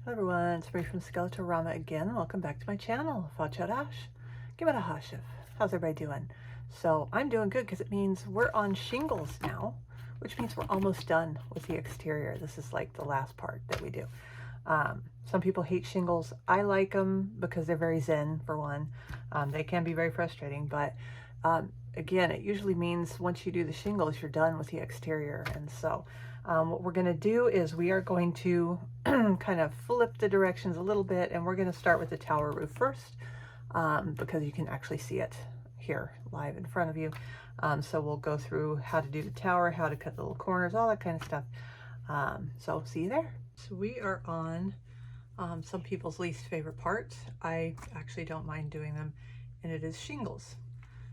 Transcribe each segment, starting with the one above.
Hello everyone, it's Marie from Skeletorama again. Welcome back to my channel. Give it a hush. How's everybody doing? So I'm doing good because it means we're on shingles now, which means we're almost done with the exterior. This is like the last part that we do. Some people hate shingles. I like them because they're very zen, for one. They can be very frustrating, but again, it usually means once you do the shingles, you're done with the exterior. And so what we're going to do is we are going to kind of flip the directions a little bit, and we're going to start with the tower roof first because you can actually see it here live in front of you. So we'll go through how to do the tower, how to cut the little corners, all that kind of stuff. So see you there. So we are on some people's least favorite part. I actually don't mind doing them, and it is shingles.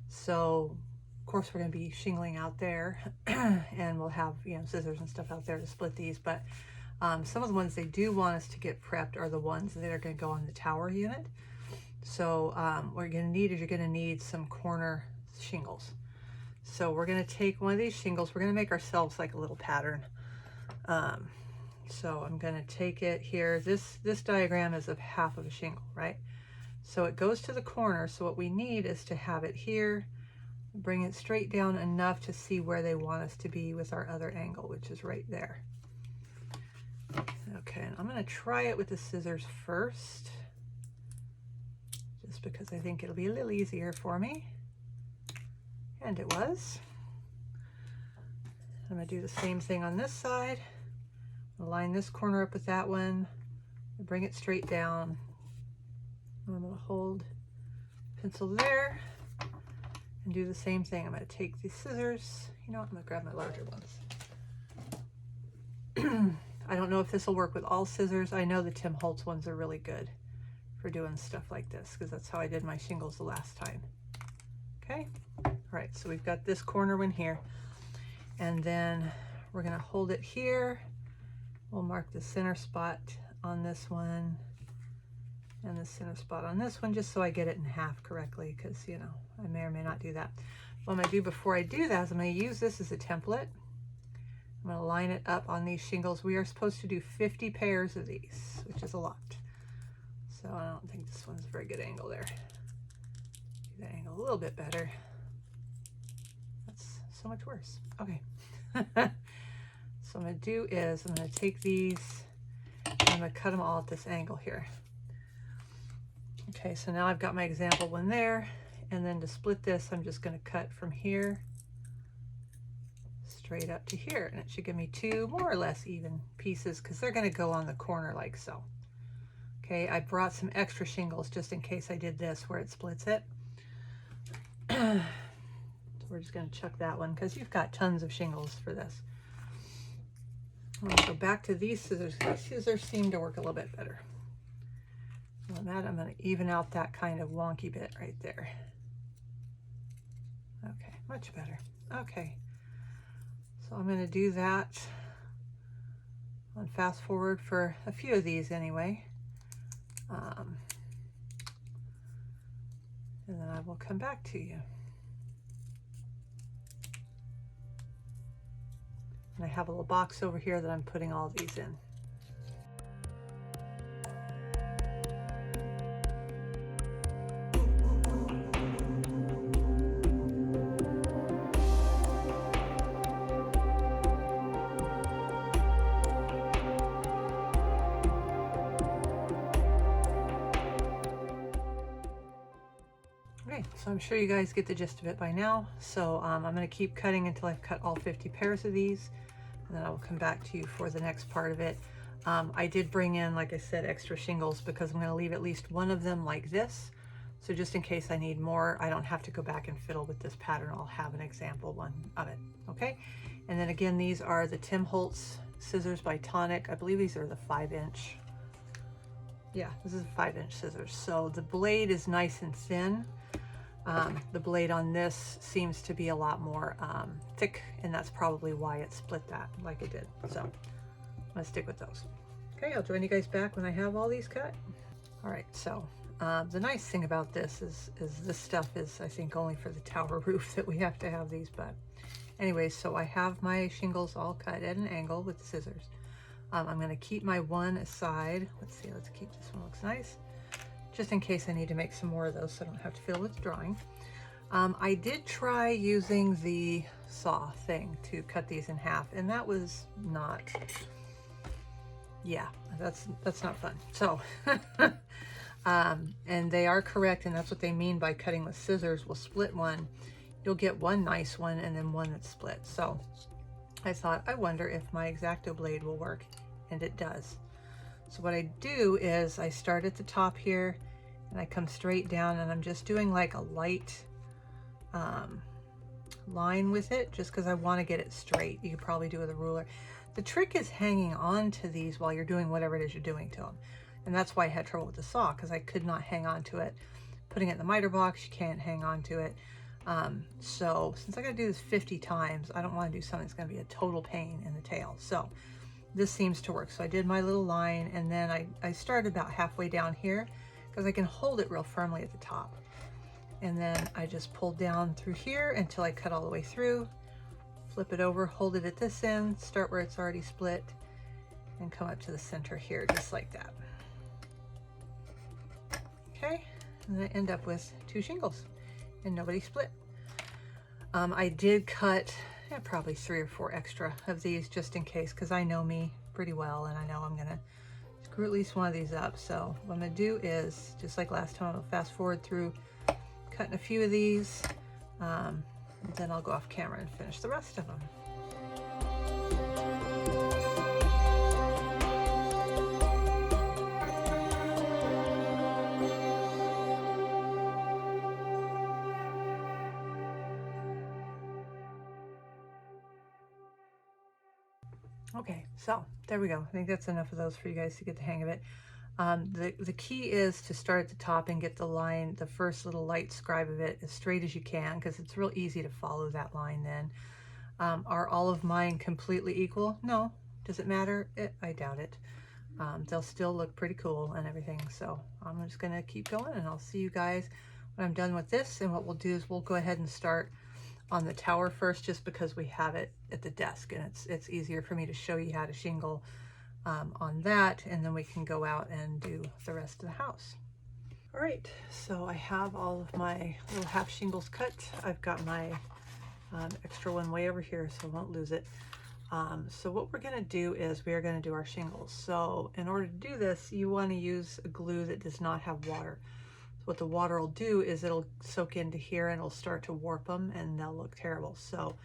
So of course we're going to be shingling out there and we'll have, you know, scissors and stuff out there to split these, but some of the ones they do want us to get prepped are the ones that are going to go on the tower unit. So what you're going to need is you're going to need some corner shingles. So we're going to take one of these shingles, we're going to make ourselves like a little pattern. So I'm going to take it here. This diagram is of half of a shingle, right? So it goes to the corner. So what we need is to have it here, bring it straight down enough to see where they want us to be with our other angle, which is right there. Okay, and I'm going to try it with the scissors first, just because I think it'll be a little easier for me. And it was. I'm going to do the same thing on this side. Line this corner up with that one, bring it straight down. I'm going to hold pencil there and do the same thing. I'm going to take these scissors. You know what? I'm going to grab my larger ones. I don't know if this will work with all scissors. I know the Tim Holtz ones are really good for doing stuff like this because that's how I did my shingles the last time. Okay. All right. So we've got this corner one here, and then we're going to hold it here. We'll mark the center spot on this one and the center spot on this one, just so I get it in half correctly, because, you know, I may or may not do that. What I'm going to do before I do that is I'm going to use this as a template. I'm going to line it up on these shingles. We are supposed to do 50 pairs of these, which is a lot. So I don't think this one's a very good angle there. Do that angle a little bit better. That's so much worse. Okay. So what I'm going to do is I'm going to take these and I'm going to cut them all at this angle here. Okay, so now I've got my example one there, and then to split this I'm just going to cut from here straight up to here, and it should give me two more or less even pieces because they're going to go on the corner like so. Okay, I brought some extra shingles just in case I did this where it splits it. So we're just going to chuck that one because you've got tons of shingles for this. I'm going to go back to these scissors. These scissors seem to work a little bit better. On that, I'm going to even out that kind of wonky bit right there. Okay, much better. Okay, so I'm going to do that on fast forward for a few of these anyway. And then I will come back to you. And I have a little box over here that I'm putting all these in. Okay, so I'm sure you guys get the gist of it by now. So I'm going to keep cutting until I've cut all 50 pairs of these. And then I will come back to you for the next part of it. I did bring in, like I said, extra shingles because I'm going to leave at least one of them like this. So just in case I need more, I don't have to go back and fiddle with this pattern. I'll have an example one of it. Okay. And then again, these are the Tim Holtz scissors by Tonic. I believe these are the 5-inch. Yeah, this is a 5-inch scissors. So the blade is nice and thin. The blade on this seems to be a lot more thick, and that's probably why it split that like it did. So I'm gonna stick with those. Okay, I'll join you guys back when I have all these cut. All right, so the nice thing about this is this stuff is, I think, only for the tower roof that we have to have these. But anyways, so I have my shingles all cut at an angle with the scissors. I'm going to keep my one aside. Let's see, let's keep this one, looks nice. Just in case I need to make some more of those so I don't have to fiddle with drawing. I did try using the saw thing to cut these in half, and that was not, yeah, that's not fun. So, and they are correct, and that's what they mean by cutting with scissors. We'll split one. You'll get one nice one and then one that's split. So I thought, I wonder if my X-Acto blade will work, and it does. So what I do is I start at the top here and I come straight down, and I'm just doing like a light line with it just because I want to get it straight. You could probably do it with a ruler. The trick is hanging on to these while you're doing whatever it is you're doing to them. And that's why I had trouble with the saw, because I could not hang on to it. Putting it in the miter box, you can't hang on to it. So since I got to do this 50 times, I don't want to do something that's going to be a total pain in the tail. So this seems to work. So I did my little line, and then I started about halfway down here because I can hold it real firmly at the top. And then I just pulled down through here until I cut all the way through, flip it over, hold it at this end, start where it's already split, and come up to the center here, just like that. Okay, and then I end up with 2 shingles, and nobody split. I did cut probably 3 or 4 extra of these just in case, because I know me pretty well, and I know I'm gonna screw at least one of these up. So what I'm gonna do is, just like last time, I'll fast forward through cutting a few of these, then I'll go off camera and finish the rest of them. Okay, so there we go. I think that's enough of those for you guys to get the hang of it. The key is to start at the top and get the line, the first little light scribe of it, as straight as you can, because it's real easy to follow that line then. Are all of mine completely equal? No. Does it matter? I doubt it. They'll still look pretty cool and everything. So I'm just going to keep going, and I'll see you guys when I'm done with this. And what we'll do is we'll go ahead and start on the tower first, just because we have it at the desk, and it's easier for me to show you how to shingle on that, and then we can go out and do the rest of the house. All right, so I have all of my little half shingles cut. I've got my extra one way over here, so I won't lose it. So what we're going to do is we are going to do our shingles. So in order to do this, you want to use a glue that does not have water. So what the water will do is it'll soak into here and it'll start to warp them, and they'll look terrible. So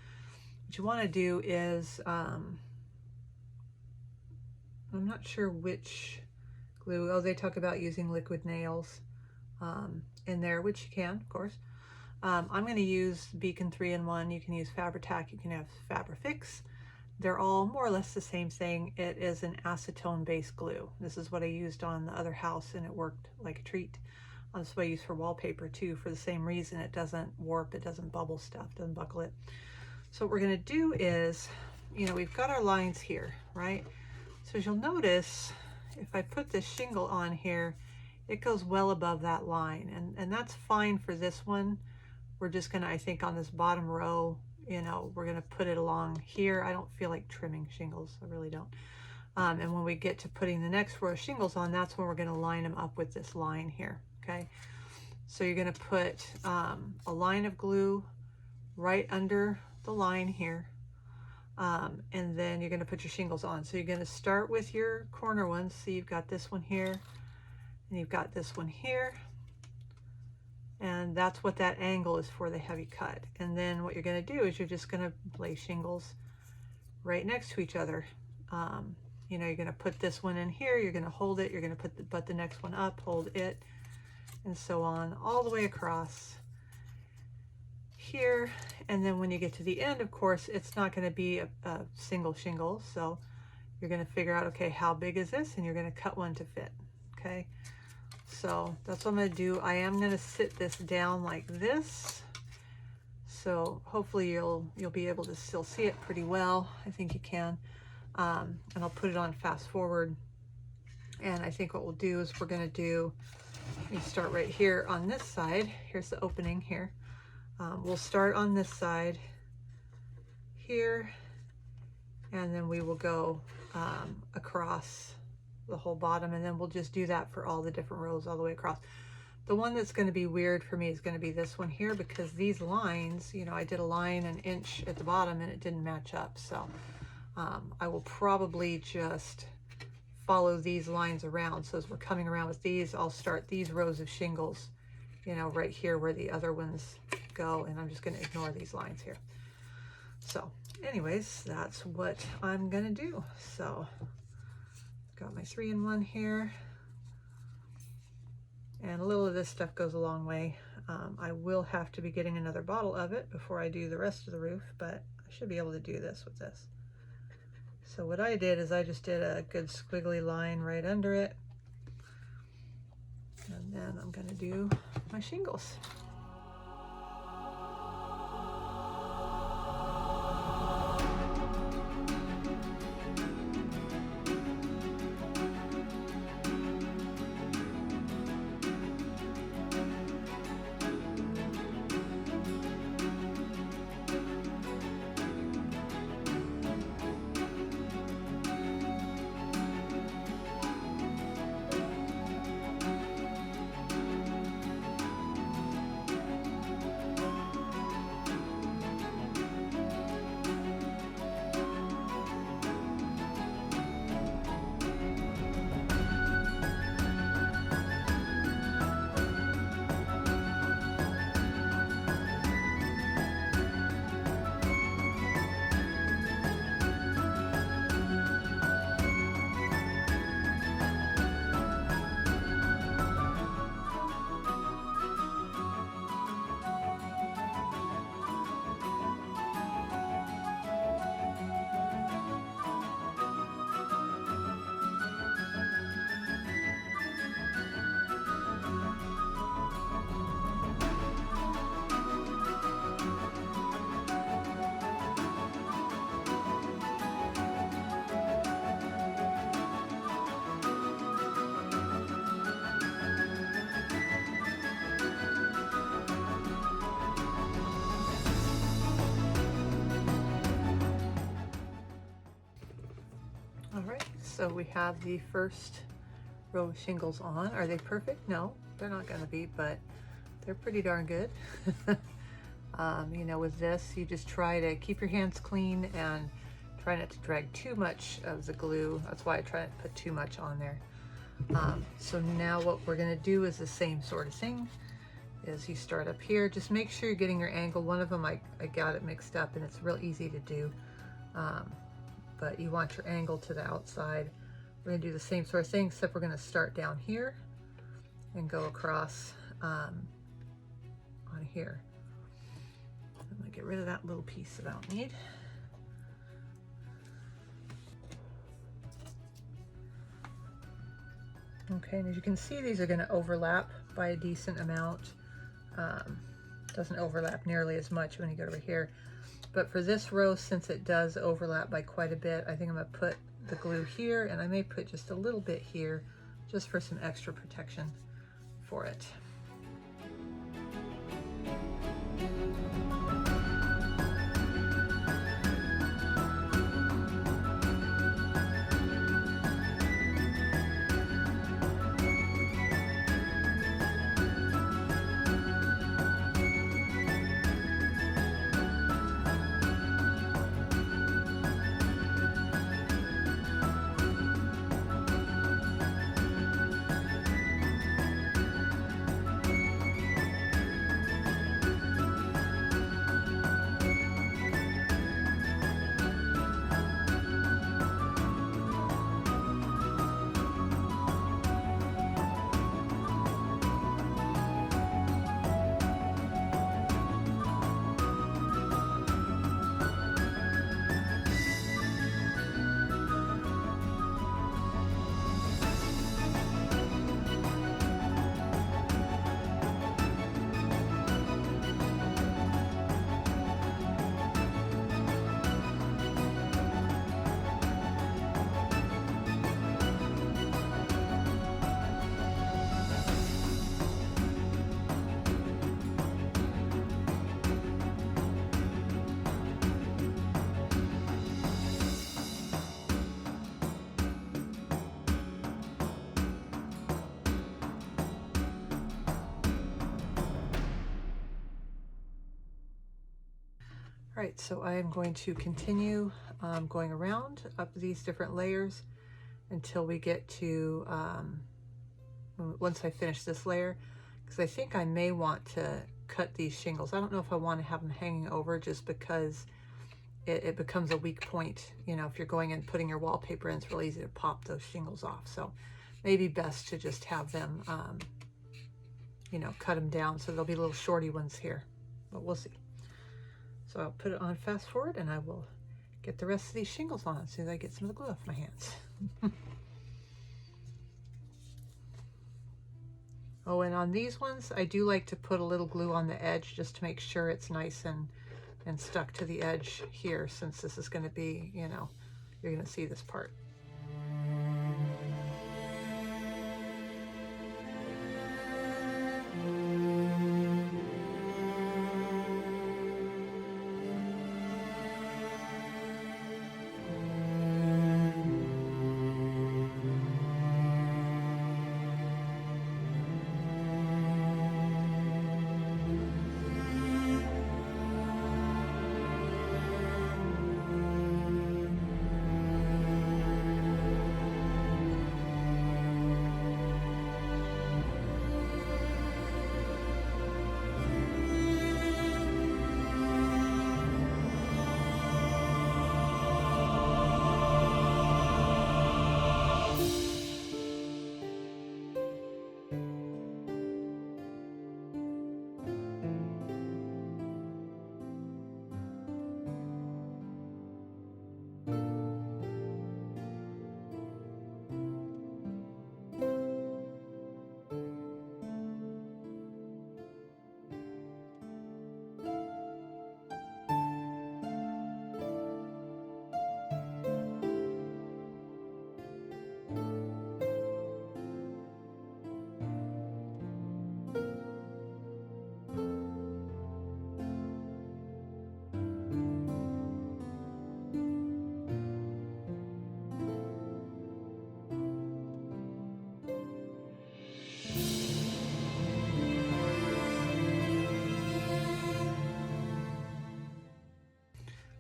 what you want to do is, I'm not sure which glue. Oh, they talk about using liquid nails in there, which you can, of course. I'm going to use Beacon 3-in-1. You can use Fabri-Tac, you can have Fabri-Fix. They're all more or less the same thing. It is an acetone-based glue. This is what I used on the other house, and it worked like a treat. This is what I use for wallpaper too, for the same reason. It doesn't warp, it doesn't bubble stuff, doesn't buckle it. So what we're going to do is, you know, we've got our lines here, right? So as you'll notice, if I put this shingle on here, it goes well above that line, and that's fine for this one. We're just gonna, I think on this bottom row, you know, we're gonna put it along here. I don't feel like trimming shingles, I really don't. And when we get to putting the next row of shingles on, that's when we're gonna line them up with this line here, okay? So you're gonna put a line of glue right under the line here. And then you're going to put your shingles on. So you're going to start with your corner ones. So you've got this one here, and you've got this one here, and that's what that angle is for, the heavy cut. And then what you're going to do is you're just going to lay shingles right next to each other. You know, you're going to put this one in here, you're going to hold it, you're going to put the next one up, hold it, and so on all the way across here. And then when you get to the end, of course, it's not going to be a single shingle, so you're going to figure out, okay, how big is this, and you're going to cut one to fit. Okay, so that's what I'm going to do. I am going to sit this down like this, so hopefully you'll be able to still see it pretty well. I think you can. And I'll put it on fast forward, and I think what we'll do is we're going to do, we start right here on this side. Here's the opening here. We'll start on this side here, and then we will go across the whole bottom, and then we'll just do that for all the different rows all the way across. The one that's going to be weird for me is going to be this one here, because these lines, you know, I did a line an inch at the bottom and it didn't match up. So I will probably just follow these lines around. So as we're coming around with these, I'll start these rows of shingles, you know, right here where the other ones go, and I'm just going to ignore these lines here. So anyways, that's what I'm going to do. So got my 3-in-1 here, and a little of this stuff goes a long way. I will have to be getting another bottle of it before I do the rest of the roof, but I should be able to do this with this. So what I did is I just did a good squiggly line right under it, and then I'm going to do my shingles. All right, so we have the first row of shingles on. Are they perfect? No, they're not going to be, but they're pretty darn good. You know, with this, you just try to keep your hands clean and try not to drag too much of the glue. That's why I try not to put too much on there. So now what we're going to do is the same sort of thing. Is you start up here. Just make sure you're getting your angle. One of them I got it mixed up, and it's real easy to do. But you want your angle to the outside. We're going to do the same sort of thing, except we're going to start down here and go across on here. I'm going to get rid of that little piece that I don't need. Okay, and as you can see, these are going to overlap by a decent amount. Doesn't overlap nearly as much when you go over here. But for this row, since it does overlap by quite a bit, I think I'm going to put the glue here, and I may put just a little bit here, just for some extra protection for it. All right, so I am going to continue going around up these different layers until we get to, once I finish this layer, because I think I may want to cut these shingles. I don't know if I want to have them hanging over just because it becomes a weak point. You know, if you're going and putting your wallpaper in, it's real easy to pop those shingles off. So maybe best to just have them, you know, cut them down so there'll be little shorty ones here, but we'll see. So I'll put it on fast forward and I will get the rest of these shingles on as soon as I get some of the glue off my hands. Oh, and on these ones, I do like to put a little glue on the edge just to make sure it's nice and stuck to the edge here, since this is going to be, you know, you're going to see this part.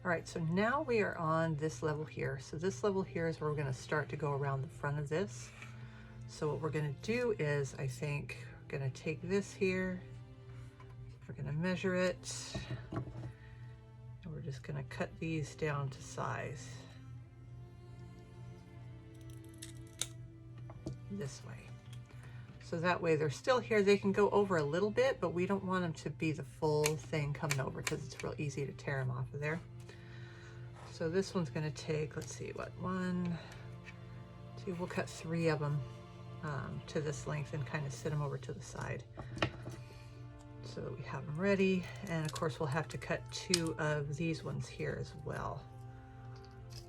All right, so now we are on this level here. So this level here is where we're going to start to go around the front of this. So what we're going to do is, I think, we're going to take this here, we're going to measure it, and we're just going to cut these down to size this way. So that way they're still here. They can go over a little bit, but we don't want them to be the full thing coming over because it's real easy to tear them off of there. So this one's going to take, let's see, what, 1, 2, we'll cut 3 of them to this length and kind of sit them over to the side so that we have them ready. And of course we'll have to cut 2 of these ones here as well,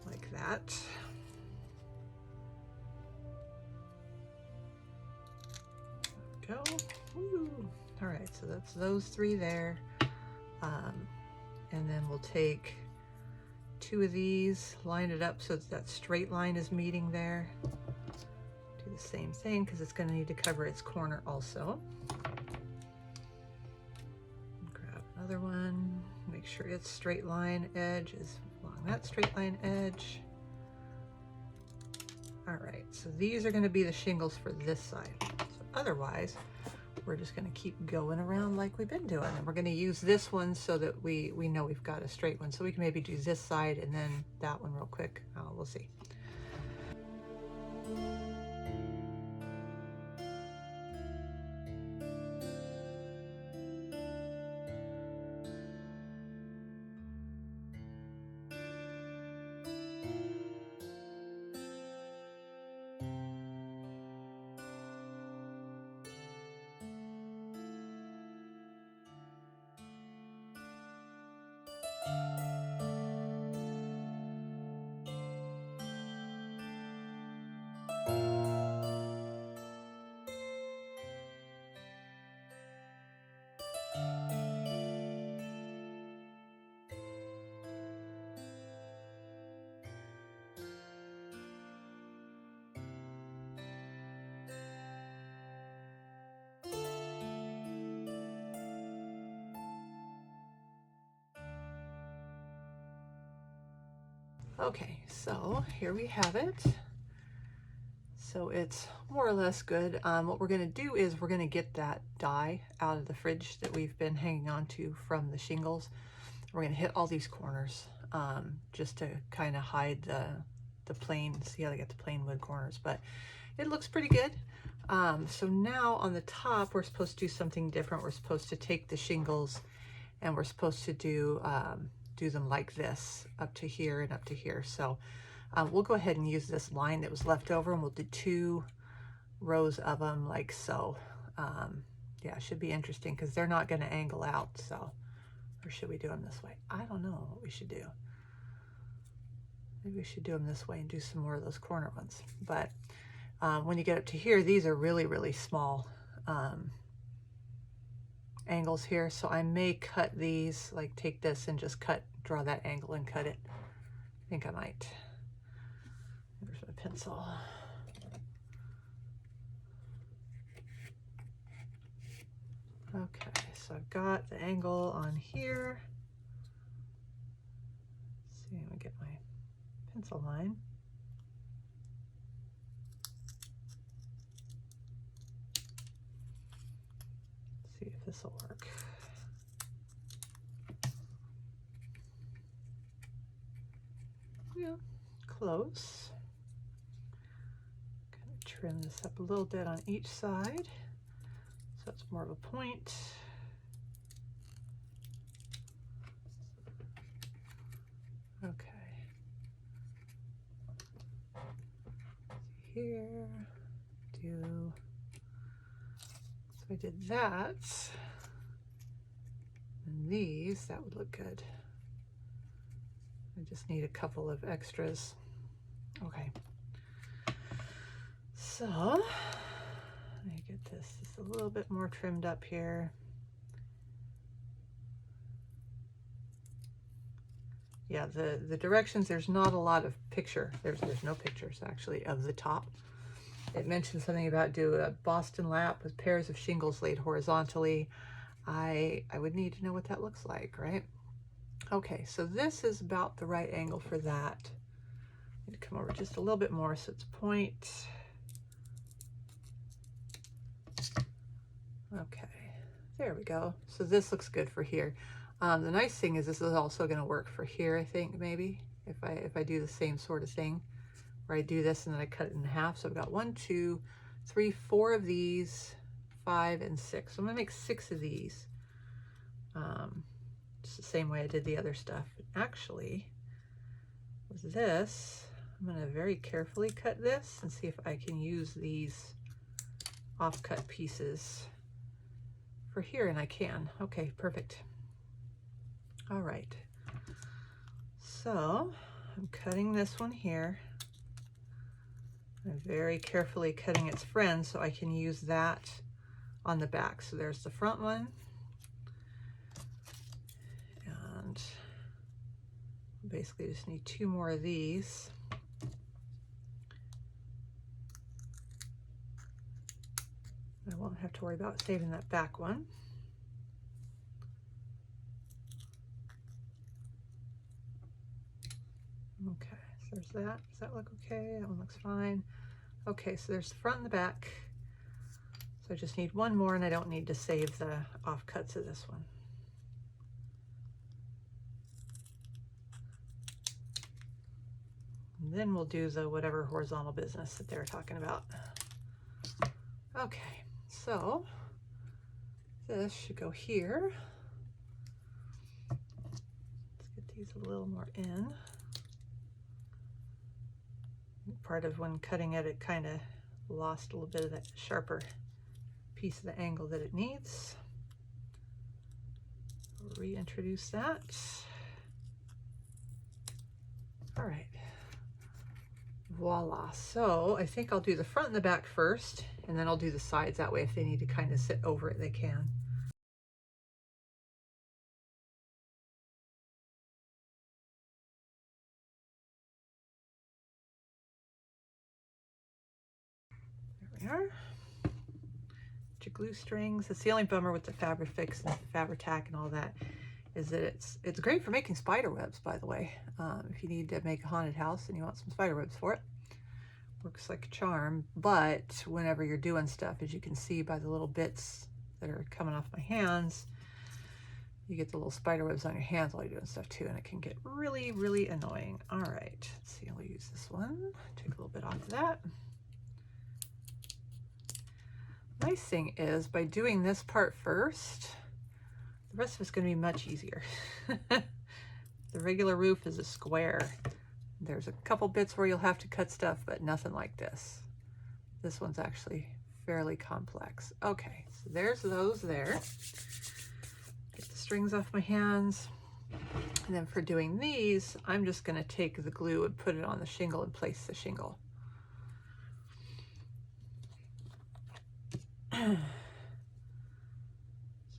like that. There we go. Woo. All right, so that's those 3 there. And then we'll take 2 of these, line it up so that straight line is meeting there. Do the same thing because it's going to need to cover its corner also. Grab another one, make sure its straight line edge is along that straight line edge. All right, so these are going to be the shingles for this side. So otherwise, we're just going to keep going around like we've been doing, and we're going to use this one so that we know we've got a straight one. So we can maybe do this side and then that one real quick. We'll see. Okay, so here we have it. So it's more or less good. What we're going to do is we're going to get that dye out of the fridge that we've been hanging on to from the shingles. We're going to hit all these corners just to kind of hide the plain, see how they get the plain wood corners, but it looks pretty good. So now on the top, we're supposed to do something different. We're supposed to take the shingles and we're supposed to do them like this, up to here and up to here. So we'll go ahead and use this line that was left over, and we'll do 2 rows of them like so. Yeah, it should be interesting because they're not going to angle out. So, or should we do them this way? I don't know what we should do. Maybe we should do them this way and do some more of those corner ones. But when you get up to here, these are really, really small angles here. So I may cut these, like take this and just draw that angle and cut it. I think I might. There's my pencil. Okay, so I've got the angle on here. Let's see, I'm gonna get my pencil line. Let's see if this will work. Yeah, close. Kind of trim this up a little bit on each side so it's more of a point. Okay. Here, so I did that, and these, that would look good. I just need a couple of extras. Okay. So, let me get this just a little bit more trimmed up here. Yeah, the directions, there's not a lot of picture. There's no pictures actually of the top. It mentions something about do a Boston lap with pairs of shingles laid horizontally. I would need to know what that looks like, right? Okay, so this is about the right angle for that. I need to come over just a little bit more so it's point. Okay, there we go. So this looks good for here. The nice thing is this is also going to work for here, I think, maybe, if I do the same sort of thing, where I do this and then I cut it in half. So I've got 1, 2, 3, 4 of these, 5 and 6. So I'm going to make 6 of these. Just the same way I did the other stuff. Actually, with this, I'm going to very carefully cut this and see if I can use these offcut pieces for here, and I can. Okay, perfect. All right, so I'm cutting this one here. I'm very carefully cutting its friend so I can use that on the back. So there's the front one, and basically just need 2 more of these. I won't have to worry about saving that back one. Okay, so there's that. Does that look okay? That one looks fine. Okay, so there's the front and the back. So I just need 1 more, and I don't need to save the offcuts of this one. And then we'll do the whatever horizontal business that they were talking about. Okay, so this should go here. Let's get these a little more in. Part of when cutting it, it kind of lost a little bit of that sharper piece of the angle that it needs. Reintroduce that. All right, voila. So I think I'll do the front and the back first, and then I'll do the sides. That way if they need to kind of sit over it, they can. There we are. Your glue strings. It's the only bummer with the Fabrifix and Fabri-Tac and all that is that it's great for making spider webs, by the way. If you need to make a haunted house and you want some spider webs for it, works like a charm. But whenever you're doing stuff, as you can see by the little bits that are coming off my hands, you get the little spider webs on your hands while you're doing stuff too, and it can get really, really annoying. All right, let's see, I'll use this one. Take a little bit off of that. Nice thing is, by doing this part first, the rest of it's going to be much easier. The regular roof is a square. There's a couple bits where you'll have to cut stuff, but nothing like this. This one's actually fairly complex. Okay, so there's those there. Get the strings off my hands. And then for doing these, I'm just going to take the glue and put it on the shingle and place the shingle. So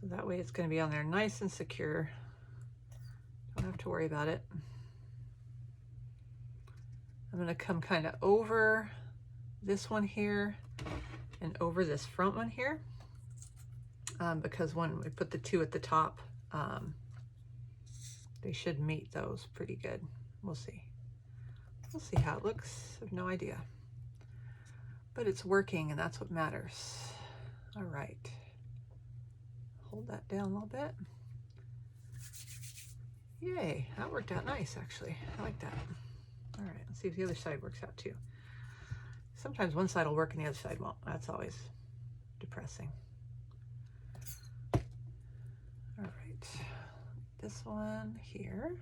that way it's going to be on there nice and secure. Don't have to worry about it. I'm going to come kind of over this one here and over this front one here, because when we put the two at the top, they should meet those pretty good. We'll see. We'll see how it looks. I have no idea. But it's working, and that's what matters. All right. Hold that down a little bit. Yay, that worked out nice, actually. I like that. All right, let's see if the other side works out too. Sometimes one side will work and the other side won't. That's always depressing. All right, this one here.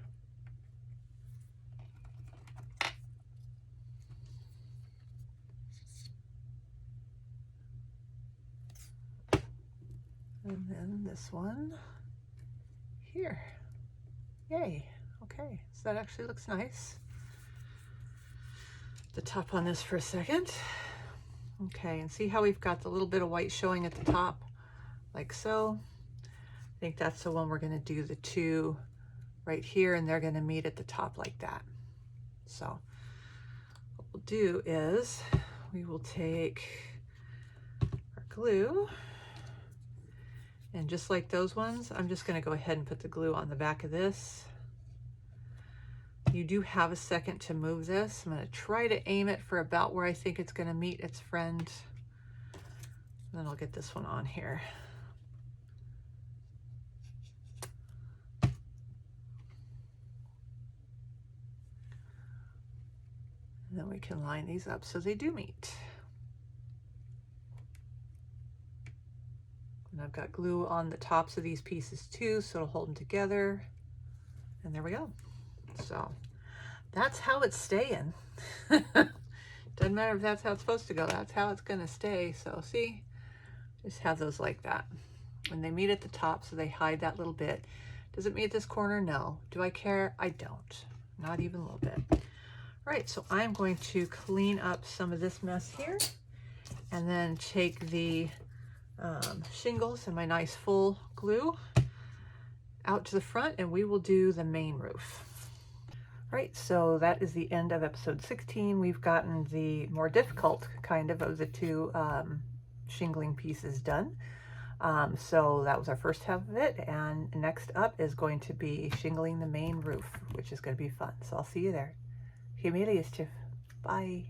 And then this one here. Yay, okay, so that actually looks nice. The top on this for a second. Okay, and see how we've got the little bit of white showing at the top, like so. I think that's the one we're gonna do the two right here, and they're gonna meet at the top like that. So what we'll do is we will take our glue, and just like those ones, I'm just gonna go ahead and put the glue on the back of this. You do have a second to move this. I'm gonna try to aim it for about where I think it's gonna meet its friend. And then I'll get this one on here. And then we can line these up so they do meet. And I've got glue on the tops of these pieces too, so it'll hold them together. And there we go. So that's how it's staying. Doesn't matter if that's how it's supposed to go, that's how it's gonna stay. So see, just have those like that. When they meet at the top, so they hide that little bit. Does it meet at this corner? No. Do I care? I don't. Not even a little bit. All right, so I'm going to clean up some of this mess here and then take the shingles and my nice full glue out to the front, and we will do the main roof. All right, so that is the end of episode 16. We've gotten the more difficult kind of the two shingling pieces done. So that was our first half of it, and next up is going to be shingling the main roof, which is going to be fun. So I'll see you there. Bye.